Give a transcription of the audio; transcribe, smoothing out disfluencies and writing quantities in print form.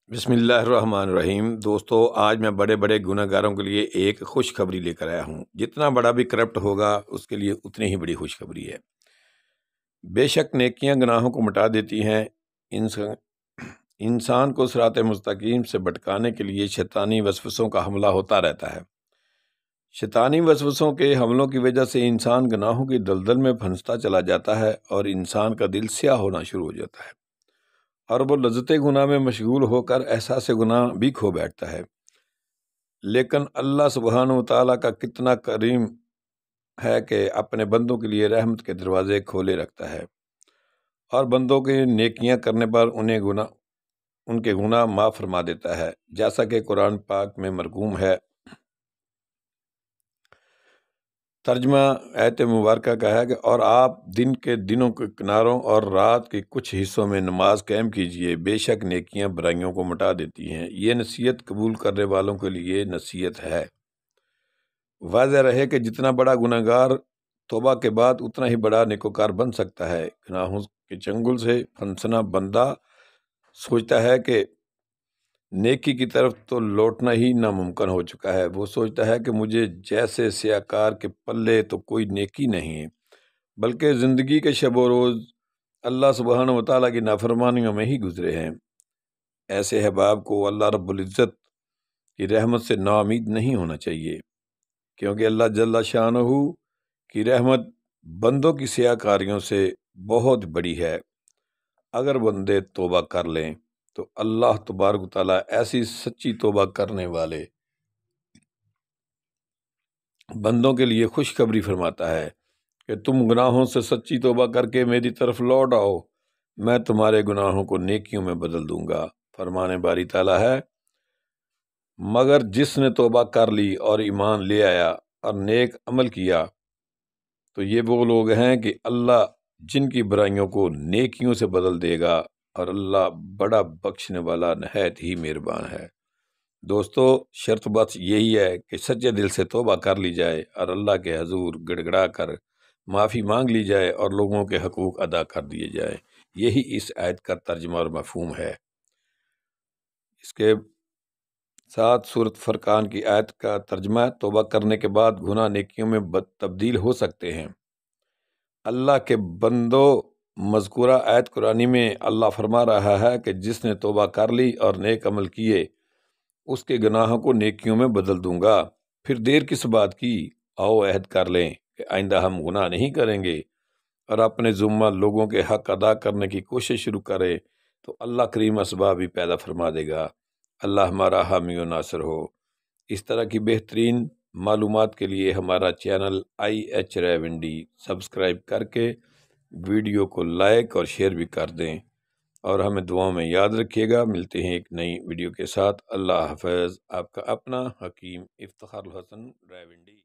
بسم اللہ الرحمن الرحیم۔ دوستو، آج میں بڑے بڑے گناہ گاروں کے لیے ایک خوشخبری لے کر آیا ہوں۔ جتنا بڑا بھی کرپٹ ہوگا اس کے لیے اتنی ہی بڑی خوشخبری ہے۔ بے شک نیکیاں گناہوں کو مٹا دیتی ہیں۔ انسان کو صراط مستقیم سے بھٹکانے کے لیے شیطانی وسوسوں کا حملہ ہوتا رہتا ہے۔ شیطانی وسوسوں کے حملوں کی وجہ سے انسان گناہوں کی دلدل میں پھنستا چلا جاتا ہے اور انسان کا دل سیاہ ہونا شروع ہو جاتا ہے اور وہ لذت گناہ میں مشغول ہو کر احساس گناہ بھی کھو بیٹھتا ہے۔ لیکن اللہ سبحانہ و تعالیٰ کا کتنا کریم ہے کہ اپنے بندوں کے لیے رحمت کے دروازے کھولے رکھتا ہے اور بندوں کے نیکیاں کرنے پر ان کے گناہ معاف فرما دیتا ہے، جیسا کہ قرآن پاک میں مرقوم ہے۔ ترجمہ آیت مبارکہ کا ہے کہ اور آپ دنوں کے کناروں اور رات کے کچھ حصوں میں نماز قائم کیجئے، بے شک نیکیاں برائیوں کو مٹا دیتی ہیں۔ یہ نصیحت قبول کرنے والوں کے لیے نصیحت ہے۔ واضح رہے کہ جتنا بڑا گناہ گار توبہ کے بعد اتنا ہی بڑا نیکوکار بن سکتا ہے۔ گناہوں کے چنگل سے پھنسنا بندہ سوچتا ہے کہ نیکی کی طرف تو لوٹنا ہی ناممکن ہو چکا ہے۔ وہ سوچتا ہے کہ مجھے جیسے سیاکار کے پلے تو کوئی نیکی نہیں ہے، بلکہ زندگی کے شب و روز اللہ سبحانہ و تعالیٰ کی نافرمانیوں میں ہی گزرے ہیں۔ ایسے احباب کو اللہ رب العزت کی رحمت سے ناامید نہیں ہونا چاہیے، کیونکہ اللہ جل شانہ کی رحمت بندوں کی سیاکاریوں سے بہت بڑی ہے۔ اگر بندے توبہ کر لیں تو اللہ تبارک و تعالیٰ ایسی سچی توبہ کرنے والے بندوں کے لیے خوشخبری فرماتا ہے کہ تم گناہوں سے سچی توبہ کر کے میری طرف لوٹ آؤ، میں تمہارے گناہوں کو نیکیوں میں بدل دوں گا۔ فرمان باری تعالیٰ ہے، مگر جس نے توبہ کر لی اور ایمان لے آیا اور نیک عمل کیا تو یہ وہ لوگ ہیں کہ اللہ جن کی برائیوں کو نیکیوں سے بدل دے گا، اور اللہ بڑا بخشنے والا نہایت ہی مہربان ہے۔ دوستو، شرط بس یہی ہے کہ سچے دل سے توبہ کر لی جائے اور اللہ کے حضور گڑ گڑا کر معافی مانگ لی جائے اور لوگوں کے حقوق ادا کر دیے جائے۔ یہی اس آیت کا ترجمہ اور مفہوم ہے۔ اس کے ساتھ سورۃ فرقان کی آیت کا ترجمہ، توبہ کرنے کے بعد گناہ نیکیوں میں تبدیل ہو سکتے ہیں۔ اللہ کے بندو، مذکورہ آیت قرآنی میں اللہ فرما رہا ہے کہ جس نے توبہ کر لی اور نیک عمل کیے اس کے گناہوں کو نیکیوں میں بدل دوں گا۔ پھر دیر کس بات کی، آؤ عہد کر لیں کہ آئندہ ہم گناہ نہیں کریں گے اور اپنے ذمہ لوگوں کے حق ادا کرنے کی کوشش شروع کریں تو اللہ کریم اسباب بھی پیدا فرما دے گا۔ اللہ ہمارا حامی و ناصر ہو۔ اس طرح کی بہترین معلومات کے لیے ہمارا چینل IH ریونڈی سبسکرائب کر کے ویڈیو کو لائک اور شیئر بھی کر دیں اور ہمیں دعاؤں میں یاد رکھیے گا۔ ملتے ہیں ایک نئی ویڈیو کے ساتھ۔ اللہ حافظ۔ آپ کا اپنا حکیم افتخار الحسن ریونڈی۔